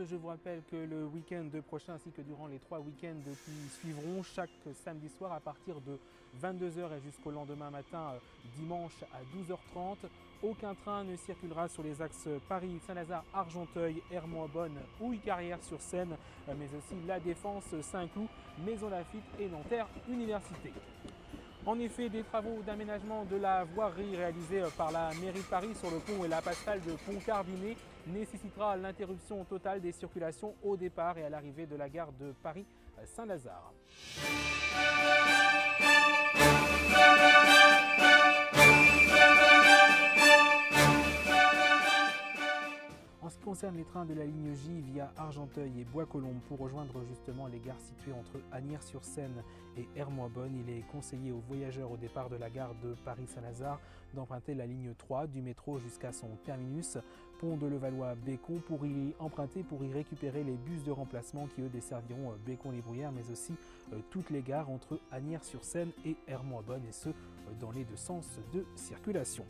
je vous rappelle que le week-end prochain ainsi que durant les 3 week-ends qui suivront chaque samedi soir à partir de 22 h et jusqu'au lendemain matin dimanche à 12 h 30, aucun train ne circulera sur les axes Paris, Saint-Lazare, Argenteuil, Hermont-Aubonne ou Carrières-sur-Seine, mais aussi La Défense, Saint-Cloud, Maison Lafitte et Nanterre Université. En effet, des travaux d'aménagement de la voirie réalisés par la mairie de Paris sur le pont et la passerelle de Pont-Cardinet nécessitera l'interruption totale des circulations au départ et à l'arrivée de la gare de Paris-Saint-Lazare. En ce qui concerne les trains de la ligne J via Argenteuil et Bois-Colombes pour rejoindre justement les gares situées entre Asnières-sur-Seine et Hermont-Aubonne, il est conseillé aux voyageurs au départ de la gare de Paris-Saint-Lazare d'emprunter la ligne 3 du métro jusqu'à son terminus, pont de Levallois-Bécon, pour y récupérer les bus de remplacement qui eux desserviront Bécon-les-Bruyères, mais aussi toutes les gares entre Asnières-sur-Seine et Hermont-Aubonne, et ce dans les deux sens de circulation.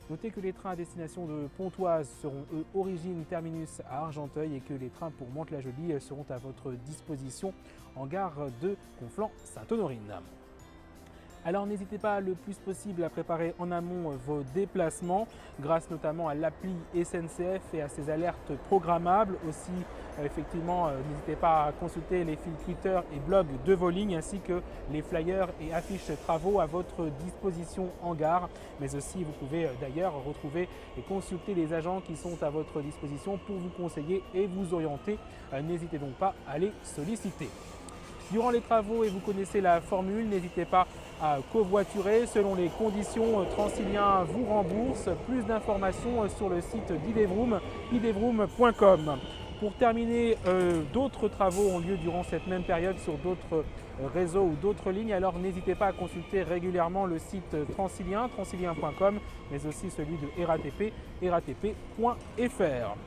Notez que les trains à destination de Pontoise seront eux origine terminus à Argenteuil et que les trains pour Mantes-la-Jolie seront à votre disposition en gare de Conflans-Sainte-Honorine. Alors n'hésitez pas le plus possible à préparer en amont vos déplacements grâce notamment à l'appli SNCF et à ses alertes programmables. Aussi effectivement n'hésitez pas à consulter les fils Twitter et blog de vos lignes ainsi que les flyers et affiches travaux à votre disposition en gare. Mais aussi vous pouvez d'ailleurs retrouver et consulter les agents qui sont à votre disposition pour vous conseiller et vous orienter. N'hésitez donc pas à les solliciter. Durant les travaux, et vous connaissez la formule, n'hésitez pas à covoiturer. Selon les conditions, Transilien vous rembourse. Plus d'informations sur le site d'Idevroom, idevroom.com. Pour terminer, d'autres travaux ont lieu durant cette même période sur d'autres réseaux ou d'autres lignes. Alors n'hésitez pas à consulter régulièrement le site Transilien, transilien.com, mais aussi celui de RATP, ratp.fr.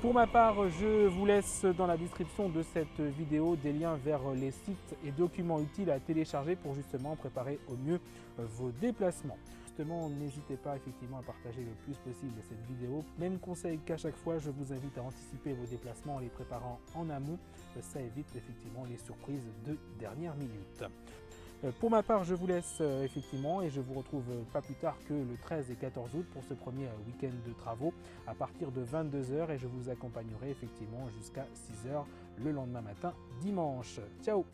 Pour ma part, je vous laisse dans la description de cette vidéo des liens vers les sites et documents utiles à télécharger pour justement préparer au mieux vos déplacements. Justement, n'hésitez pas effectivement à partager le plus possible cette vidéo. Même conseil qu'à chaque fois, je vous invite à anticiper vos déplacements en les préparant en amont. Ça évite effectivement les surprises de dernière minute. Pour ma part, je vous laisse effectivement et je vous retrouve pas plus tard que le 13 et 14 août pour ce premier week-end de travaux à partir de 22 h et je vous accompagnerai effectivement jusqu'à 6 h le lendemain matin dimanche. Ciao!